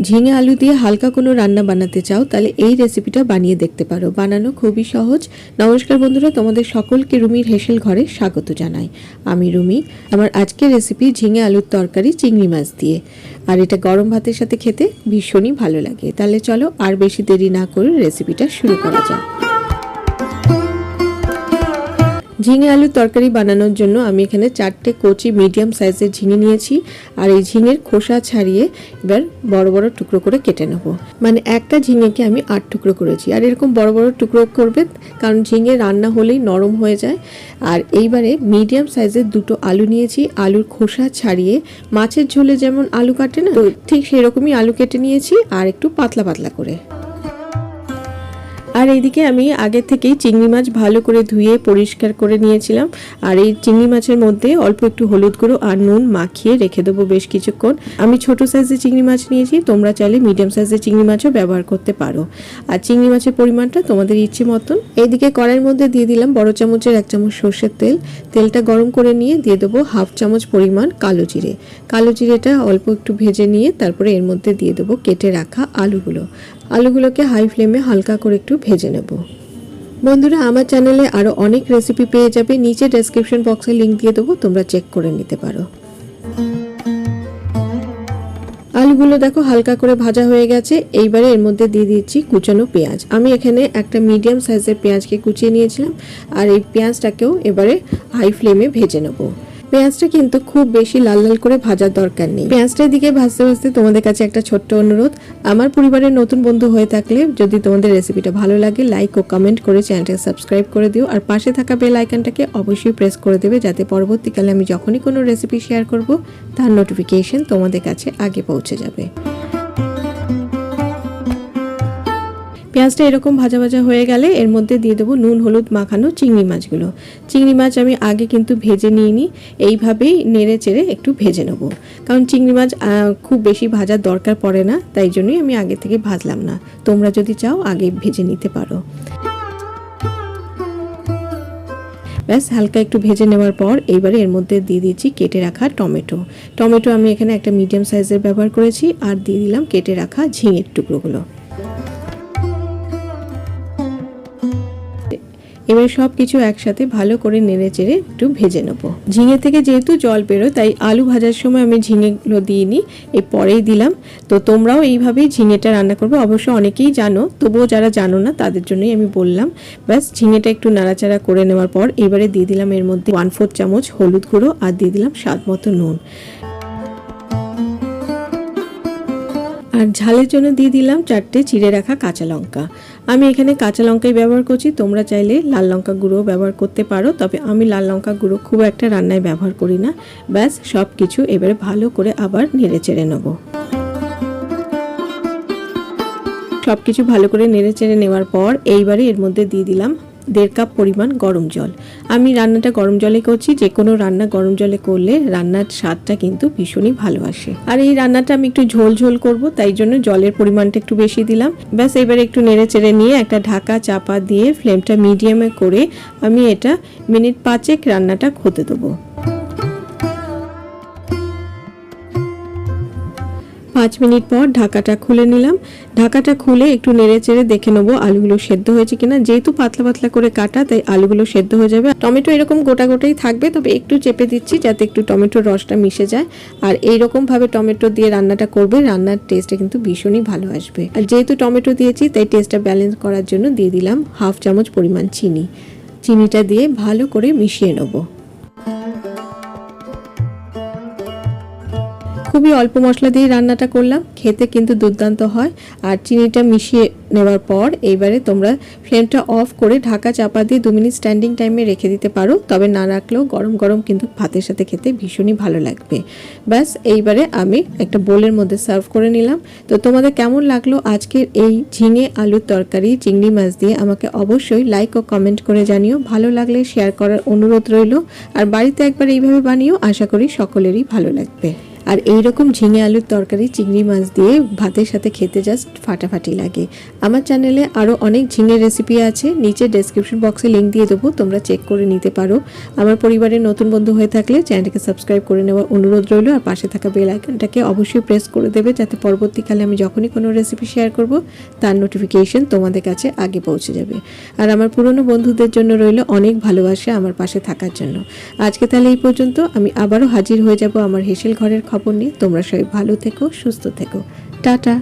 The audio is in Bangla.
ঝিঙে আলু দিয়ে হালকা কোনো রান্না বানাতে চাও তাহলে এই রেসিপিটা বানিয়ে দেখতে পারো। বানানো খুবই সহজ। নমস্কার বন্ধুরা, তোমাদের সকলকে রুমির হেসেল ঘরে স্বাগত জানাই। আমি রুমি। আমার আজকের রেসিপি ঝিঙে আলুর তরকারি চিংড়ি মাছ দিয়ে, আর এটা গরম ভাতের সাথে খেতে ভীষণই ভালো লাগে। তাহলে চলো আর বেশি দেরি না করে রেসিপিটা শুরু করা যাক। ঝিঙে আলুর তরকারি বানানোর জন্য আমি এখানে 4টে কচি মিডিয়াম সাইজের ঝিঙে নিয়েছি, আর এই ঝিঙের খোসা ছাড়িয়ে এবার বড় বড় টুকরো করে কেটে নেব। মানে একটা ঝিঙেকে আমি 8 টুকরো করেছি, আর এরকম বড় বড় টুকরো করবে কারণ ঝিঙে রান্না হলেই নরম হয়ে যায়। আর এইবারে মিডিয়াম সাইজের 2টো আলু নিয়েছি, আলুর খোসা ছাড়িয়ে মাছের ঝোলে যেমন আলু কাটে না, তো ঠিক সেরকমই আলু কেটে নিয়েছি, আর একটু পাতলা পাতলা করে। আর এইদিকে আমি আগে থেকেই চিংড়ি মাছ ভালো করে ধুয়ে পরিষ্কার করে নিয়েছিলাম, আর এই চিংড়ি মাছের মধ্যে অল্প একটু হলুদ গুঁড়ো আর নুন মাখিয়ে রেখে দেবো বেশ কিছুক্ষণ। আমি ছোট সাইজের চিংড়ি মাছ নিয়েছি, তোমরা চাইলে মিডিয়াম সাইজের চিংড়ি মাছও ব্যবহার করতে পারো। আর চিংড়ি মাছের পরিমাণটা তোমাদের ইচ্ছে মতন। এইদিকে কড়াইয়ের মধ্যে দিয়ে দিলাম বড় চামচের 1 চামচ সর্ষের তেল। তেলটা গরম করে নিয়ে দিয়ে দেবো 1/2 চামচ পরিমাণ কালো জিরে। কালো জিরেটা অল্প একটু ভেজে নিয়ে তারপরে এর মধ্যে দিয়ে দেবো কেটে রাখা আলুগুলোকে হাই ফ্লেমে হালকা করে একটু ভেজে নেব। বন্ধুরা, আমার চ্যানেলে আরও অনেক রেসিপি পেয়ে যাবে, নিচে ডেসক্রিপশন বক্সে লিংক দিয়ে দেবো, তোমরা চেক করে নিতে পারো। আলুগুলো দেখো হালকা করে ভাজা হয়ে গেছে। এইবারে এর মধ্যে দিয়ে দিচ্ছি কুচানো পেঁয়াজ। আমি এখানে একটা মিডিয়াম সাইজের পেঁয়াজকে কুচিয়ে নিয়েছিলাম, আর এই পেঁয়াজটাকেও এবারে হাই ফ্লেমে ভেজে নেব। পেঁয়াজটা কিন্তু খুব বেশি লাল লাল করে ভাজার দরকার নেই। পেঁয়াজটার দিকে ভাজতে ভাজতে তোমাদের কাছে একটা ছোট্ট অনুরোধ, আমার পরিবারের নতুন বন্ধু হয়ে থাকলে যদি তোমাদের রেসিপিটা ভালো লাগে লাইক ও কমেন্ট করে চ্যানেলটাকে সাবস্ক্রাইব করে দিও, আর পাশে থাকা বেল আইকনটাকে অবশ্যই প্রেস করে দেবে, যাতে পরবর্তীকালে আমি যখনই কোনো রেসিপি শেয়ার করব তার নোটিফিকেশন তোমাদের কাছে আগে পৌঁছে যাবে। পেঁয়াজটা এরকম ভাজা ভাজা হয়ে গেলে এর মধ্যে দিয়ে দেবো নুন হলুদ মাখানো চিংড়ি মাছগুলো। চিংড়ি মাছ আমি আগে কিন্তু ভেজে নিইনি, এইভাবেই নেড়ে চেড়ে একটু ভেজে নেব, কারণ চিংড়ি মাছ খুব বেশি ভাজার দরকার পড়ে না, তাই জন্যই আমি আগে থেকে ভাজলাম না। তোমরা যদি চাও আগে ভেজে নিতে পারো। ব্যাস হালকা একটু ভেজে নেওয়ার পর এইবারে এর মধ্যে দিয়ে দিচ্ছি কেটে রাখা টমেটো আমি এখানে একটা মিডিয়াম সাইজের ব্যবহার করেছি, আর দিয়ে দিলাম কেটে রাখা ঝিঙের টুকরোগুলো। এবার সব কিছু একসাথে ভালো করে নেড়ে চেড়ে একটু ভেজে নেব। ঝিঙে থেকে যেহেতু জল বেরোয় তাই আলু ভাজার সময় আমি ঝিঙেগুলো দিইনি, এই পরেই দিলাম। তো তোমরাও এইভাবেই ঝিঙেটা রান্না করবে। অবশ্য অনেকেই জানো, তবুও যারা জানো না তাদের জন্যই আমি বললাম। ব্যাস ঝিঙেটা একটু নাড়াচাড়া করে নেওয়ার পর এবারে দিয়ে দিলাম এর মধ্যে 1/4 চামচ হলুদ গুঁড়ো, আর দিয়ে দিলাম স্বাদ মতো নুন, আর ঝালের জন্য দিয়ে দিলাম 4টে চিড়ে রাখা কাঁচা লঙ্কা। আমি এখানে কাঁচা লঙ্কাই ব্যবহার করছি, তোমরা চাইলে লাল লঙ্কা গুঁড়ো ব্যবহার করতে পারো, তবে আমি লাল লঙ্কা গুঁড়ো খুব একটা রান্নায় ব্যবহার করি না। ব্যাস সব কিছু এবারে ভালো করে আবার নেড়ে চেড়ে নেব। সব কিছু ভালো করে নেড়ে চেড়ে নেওয়ার পর এইবারে এর মধ্যে দিয়ে দিলাম 1.5 কাপ পরিমাণ গরম জল। আমি রান্নাটা গরম জলে করছি, যে কোনো রান্না গরম জলে করলে রান্নার স্বাদটা কিন্তু ভীষণই ভালো আসে। আর এই রান্নাটা আমি একটু ঝোল ঝোল করব, তাই জন্য জলের পরিমাণটা একটু বেশি দিলাম। ব্যাস এবারে একটু নেড়ে চেড়ে নিয়ে একটা ঢাকা চাপা দিয়ে ফ্লেমটা মিডিয়ামে করে আমি এটা মিনিট 5 রান্নাটা হতে দেবো। 5 মিনিট পর ঢাকাটা খুলে নিলাম। ঢাকাটা খুলে একটু নেড়ে চেড়ে দেখে নেবো আলুগুলো সেদ্ধ হয়েছে কিনা। যেহেতু পাতলা পাতলা করে কাটা তাই আলুগুলো সেদ্ধ হয়ে যাবে। টমেটো এরকম গোটা গোটাই থাকবে, তবে একটু চেপে দিচ্ছি যাতে একটু টমেটোর রসটা মিশে যায়। আর এইরকম ভাবে টমেটো দিয়ে রান্নাটা করবে, রান্নার টেস্টটা কিন্তু ভীষণই ভালো আসবে। আর যেহেতু টমেটো দিয়েছি তাই টেস্টটা ব্যালেন্স করার জন্য দিয়ে দিলাম 1/2 চামচ পরিমাণ চিনিটা দিয়ে ভালো করে মিশিয়ে নেবো। খুবই অল্প মশলা দিয়ে রান্নাটা করলাম, খেতে কিন্তু দুর্দান্ত হয়। আর চিনিটা মিশিয়ে নেওয়ার পর এইবারে তোমরা ফ্লেমটা অফ করে ঢাকা চাপা দিয়ে 2 মিনিট স্ট্যান্ডিং টাইমে রেখে দিতে পারো, তবে না রাখলেও গরম গরম কিন্তু ভাতের সাথে খেতে ভীষণই ভালো লাগবে। ব্যাস এইবারে আমি একটা বোলের মধ্যে সার্ভ করে নিলাম। তো তোমাদের কেমন লাগলো আজকের এই ঝিঙে আলুর তরকারি চিংড়ি মাছ দিয়ে আমাকে অবশ্যই লাইক ও কমেন্ট করে জানিও। ভালো লাগলে শেয়ার করার অনুরোধ রইল, আর বাড়িতে একবার এইভাবে বানিও, আশা করি সকলেরই ভালো লাগবে। আর এইরকম ঝিঙে আলুর তরকারি চিংড়ি মাছ দিয়ে ভাতের সাথে খেতে জাস্ট ফাটাফাটি লাগে। আমার চ্যানেলে আরও অনেক ঝিঙের রেসিপি আছে, নিচে ডেসক্রিপশন বক্সে লিঙ্ক দিয়ে দেবো, তোমরা চেক করে নিতে পারো। আমার পরিবারের নতুন বন্ধু হয়ে থাকলে চ্যানেলটাকে সাবস্ক্রাইব করে নেওয়ার অনুরোধ রইল, আর পাশে থাকা বেল আইকনটাকে অবশ্যই প্রেস করে দেবে, যাতে পরবর্তীকালে আমি যখনই কোনো রেসিপি শেয়ার করব তার নোটিফিকেশন তোমাদের কাছে আগে পৌঁছে যাবে। আর আমার পুরনো বন্ধুদের জন্য রইল অনেক ভালোবাসা আমার পাশে থাকার জন্য। আজকে তাহলে এই পর্যন্ত, আমি আবারও হাজির হয়ে যাব আমার হেসেল ঘরের খবর নিয়ে। তোমরা সবাই ভালো থেকো, সুস্থ থেকো, টাটা।